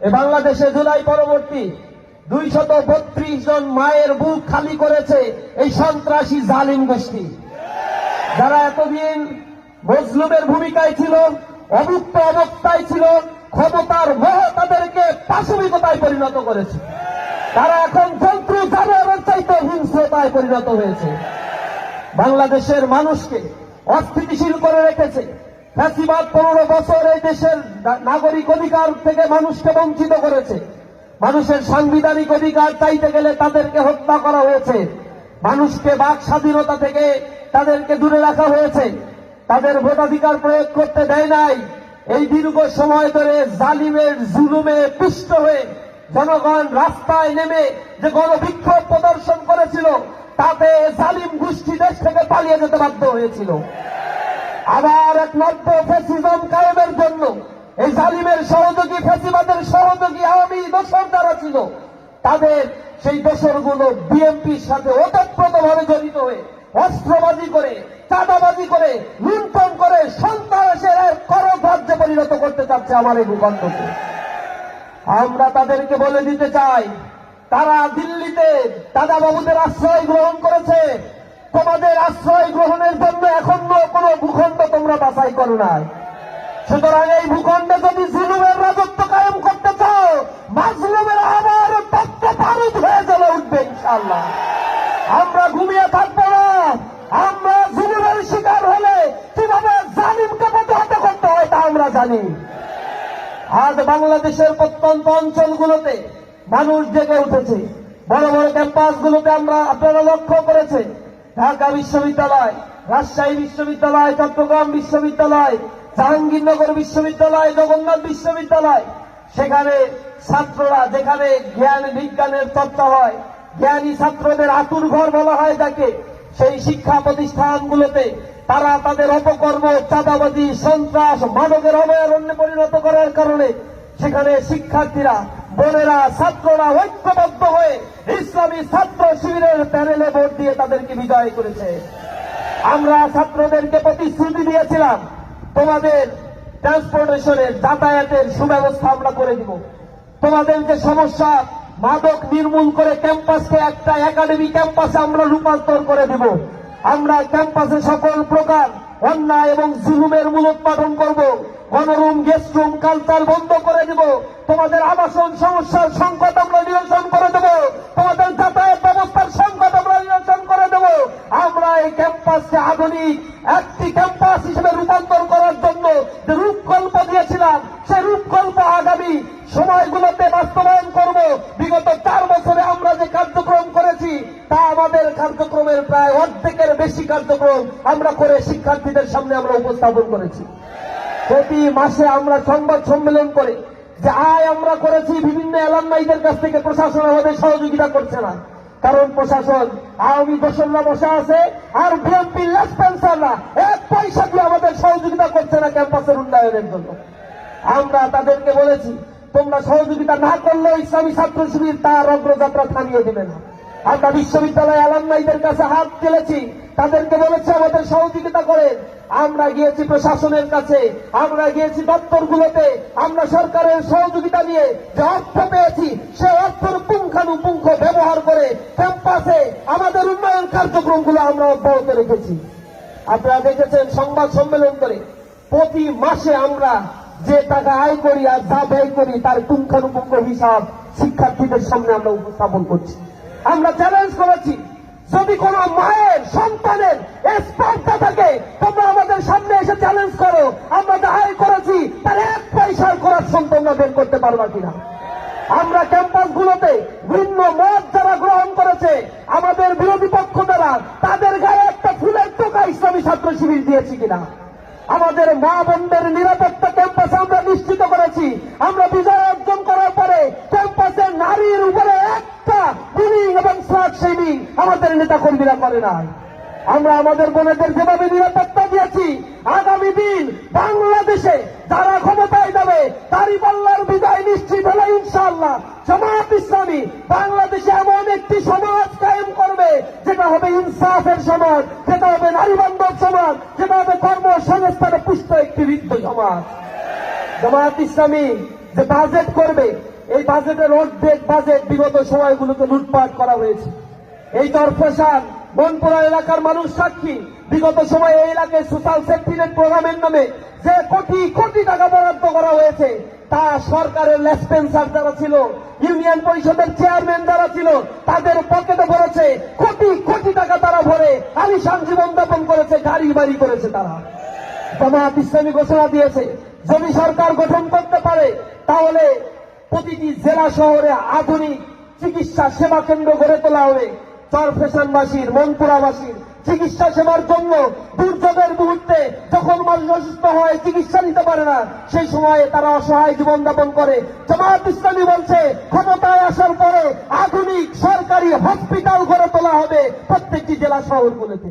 এ বাংলাদেশে জুলাই পরবর্তী 232 জন মায়ের বুক খালি করেছে এই সন্ত্রাসী জালিম গোষ্ঠী, যারা এতদিন মজলুমের ভূমিকায় ছিল, অভুক্ত অবস্থায় ছিল, ক্ষমতার মোহ তাদেরকে পাশবিকতায় পরিণত করেছে। তারা এখন জন্তু জানোয়ারের চাইতে হিংস্রতায় পরিণত হয়েছে। বাংলাদেশের মানুষকে অস্থিতিশীল করে রেখেছে। ফ্যাসিবাদ 15 বছর এই দেশের নাগরিক অধিকার থেকে মানুষকে বঞ্চিত করেছে। মানুষের সাংবিধানিক অধিকার চাইতে গেলে তাদেরকে হত্যা করা হয়েছে। মানুষকে বাক স্বাধীনতা থেকে তাদেরকে দূরে রাখা হয়েছে। তাদের ভোটাধিকার প্রয়োগ করতে দেয় নাই। এই দীর্ঘ সময় ধরে জালিমের জুলুমে পিষ্ট হয়ে জনগণ রাস্তায় নেমে যে গণবিক্ষোভ প্রদর্শন করেছিল, তাতে জালিম গোষ্ঠী দেশ থেকে পালিয়ে যেতে বাধ্য হয়েছিল। আবার এক নব্য ফ্যাসিজম কায়েমের জন্য এই জালিমের সহযোগী, ফ্যাসিবাদের সহযোগী আওয়ামী দোসর যারা ছিল, তাদের সেই দোসরগুলো বিএনপির সাথে ওতপ্রোতভাবে জড়িত হয়ে অস্ত্রবাজি করে, চাঁদাবাজি করে, লুণ্ঠন করে সন্ত্রাসের করভাজ্যে পরিণত করতে চাচ্ছে আমার এই ভূখণ্ডকে। আমরা তাদেরকে বলে দিতে চাই, তারা দিল্লিতে দাদাবাবুদের আশ্রয় গ্রহণ করেছে। তোমাদের আশ্রয় গ্রহণের জন্য এখনো কোনো ভূখণ্ড তোমরা বাছাই করো নাই। সুতরাং এই ভূখণ্ডে যদি জুলুমের রাজত্ব কায়েম করতে চাও, মাজলুমের আবার তত্ত্ব পারুদ হয়ে জ্বলে উঠবে ইনশাআল্লাহ। আমরা ঘুমিয়ে থাকবো না। আমরা জুলুমের শিকার হলে কিভাবে জালিমকে প্রতিহত করতে হয় তা আমরা জানি। আজ বাংলাদেশের প্রত্যন্ত অঞ্চলগুলোতে মানুষ জেগে উঠেছে। বড় বড় ক্যাম্পাসগুলোতে আপনারা লক্ষ্য করেছে, ঢাকা বিশ্ববিদ্যালয়, রাজশাহী বিশ্ববিদ্যালয়, চট্টগ্রাম বিশ্ববিদ্যালয়, জাহাঙ্গীরনগর বিশ্ববিদ্যালয়, জগন্নাথ বিশ্ববিদ্যালয়, সেখানে ছাত্ররা, যেখানে জ্ঞান বিজ্ঞানের চর্চা হয়, জ্ঞানী ছাত্রদের আতুর ঘর বলা হয় যাকে, সেই শিক্ষা প্রতিষ্ঠানগুলোতে তারা তাদের অপকর্ম, চাঁদাবাজি, সন্ত্রাস, মাদকের অভয়ারণ্যে পরিণত করার কারণে সেখানে শিক্ষার্থীরা, বোনেরা, ছাত্ররা ঐক্যবদ্ধ হয়ে ইসলামী ছাত্র শিবিরের প্যানেলে ভোট দিয়ে তাদেরকে বিজয় করেছে। আমরা ছাত্রদেরকে প্রতিশ্রুতি দিয়েছিলাম, তোমাদের ট্রান্সপোর্টেশনের, যাতায়াতের সুব্যবস্থা আমরা করে দিব। তোমাদের যে সমস্যা, মাদক নির্মূল করে ক্যাম্পাসকে একটা একাডেমি ক্যাম্পাসে আমরা রূপান্তর করে দিব। আমরা ক্যাম্পাসে সকল প্রকার অন্যায় এবং জুলুমের মূলোৎপাটন করব। গণরুম, গেস্ট রুম, কালচার বন্ধ করে দেব। তোমাদের আবাসন সমস্যার সংকট আমরা নিরসন করে দেব। তোমাদের যাতায়াত ব্যবস্থার সংকট আমরা নিরসন করে দেব। আমরা এই ক্যাম্পাসকে আধুনিক একটি ক্যাম্পাস হিসেবে রূপান্তর করার জন্য যে রূপকল্প দিয়েছিলাম, সেই রূপকল্প আগামী সময়গুলোতে বাস্তবায়ন করব। বিগত 4 বছরে আমরা যে কার্যক্রম করেছি, তা আমাদের কার্যক্রমের প্রায় অর্ধেকের বেশি কার্যক্রম আমরা করে শিক্ষার্থীদের সামনে আমরা উপস্থাপন করেছি। প্রতি মাসে আমরা সংবাদ সম্মেলন করে যে আয় আমরা করেছি, বিভিন্ন এলামনাইদের কাছ থেকে প্রশাসন আমাদের সহযোগিতা করছে না। কারণ প্রশাসন, আওয়ামী দোসররা বসে আছে, আর বিএনপি লেসপেন্সাররা 1 পয়সা দিয়ে আমাদের সহযোগিতা করছে না ক্যাম্পাসের উন্নয়নের জন্য। আমরা তাদেরকে বলেছি, তোমরা সহযোগিতা না করলেও ইসলামী ছাত্র শিবির তার অগ্রযাত্রা থামিয়ে দিবে না। আমরা বিশ্ববিদ্যালয় এলামনাইদের কাছে হাত তুলেছি, তাদেরকে বলেছি আমাদের সহযোগিতা করেন। আমরা গিয়েছি প্রশাসনের কাছে, আমরা গিয়েছি দপ্তরগুলোতে, আমরা সরকারের সহযোগিতা নিয়ে যে অর্থ পেয়েছি, সে অর্থের পুঙ্খানুপুঙ্খ ব্যবহার করে ক্যাম্পাসে আমাদের উন্নয়ন কার্যক্রমগুলো আমরা অব্যাহত রেখেছি। আপনারা দেখেছেন সংবাদ সম্মেলন করে প্রতি মাসে আমরা যে টাকা আয় করি আর যা ব্যয় করি তার পুঙ্খানুপুঙ্খ হিসাব শিক্ষার্থীদের সামনে আমরা উপস্থাপন করছি। আমরা চ্যালেঞ্জ করেছি, যদি কোন মায়ের সন্তানের স্পর্ধা থাকে, তোমরা আমাদের সামনে এসে চ্যালেঞ্জ করো, আমরা যা আয় করেছি তার 1 পয়সার করাপশন তোমরা বের করতে পারবা কিনা। আমরা ক্যাম্পাসগুলোতে ভিন্ন মত যারা গ্রহণ করেছে, আমাদের বিরোধী পক্ষ দ্বারা, তাদের গায়ে একটা ফুলের টোকা ইসলামী ছাত্র শিবির দিয়েছি কিনা। আমাদের মা বোনদের নিরাপত্তা ক্যাম্পাসে আমরা নিশ্চিত করেছি। আমরা বিজয় অর্জন করার পরে ক্যাম্পাসে নারীর উপরে একটা বুলিং এবং স্লাট শেমিং আমাদের নেতা কর্মীরা করে নাই। আমরা আমাদের বোনেদের যেভাবে নিরাপত্তা দিয়েছি, আগামী দিন বাংলাদেশে যারা ক্ষমতায় যাবে দাঁড়িপাল্লার বিজয় নিশ্চিত হলে ইনশাআল্লাহ জামায়াত ইসলামী বাংলাদেশে এমন একটি সমাজ কায়েম করবে, যেটা হবে ইনসাফের সমাজ, যেটা হবে নারী বান্ধব সমাজ, যেটা হবে কর্মসংস্থানে পুষ্ট একটি বৃদ্ধ সমাজ। জামায়াত ইসলামী যে বাজেট করবে, বাজেটের অর্ধেক বাজেট বিগত সময়গুলোতে লুটপাট করা হয়েছে। এই চরফ্যাশন মনপুরা এলাকার মানুষ সাক্ষী, বিগত সময়ে এই এলাকায় সোশ্যাল সেফটি নেট প্রোগ্রামের নামে যে কোটি কোটি টাকা বরাদ্দ করা হয়েছে তা সরকারের লেসপেন্সার যারা ছিল, ইউনিয়ন পরিষদের চেয়ারম্যান যারা ছিল, তাদের পকেটে ভরেছে কোটি কোটি টাকা তারা ভরে আলিশান জীবনযাপন করেছে, গাড়ি বাড়ি করেছে। তারা জামায়াত ইসলামী ঘোষণা দিয়েছে যদি সরকার গঠন করতে পারে তাহলে প্রতিটি জেলা শহরে আধুনিক চিকিৎসা সেবা কেন্দ্র গড়ে তোলা হবে। চরফ্যাশনবাসীর, মনপুরাবাসীর চিকিৎসা সেবার জন্য দুর্যোগের মুহূর্তে যখন মানুষ অসুস্থ হয়, চিকিৎসা নিতে পারে না, সেই সময়ে তারা অসহায় জীবনযাপন করে। জামায়াত ইসলামী বলছে ক্ষমতায় আসার পরে আধুনিক সরকারি হসপিটাল গড়ে তোলা হবে প্রত্যেকটি জেলা শহরগুলোতে।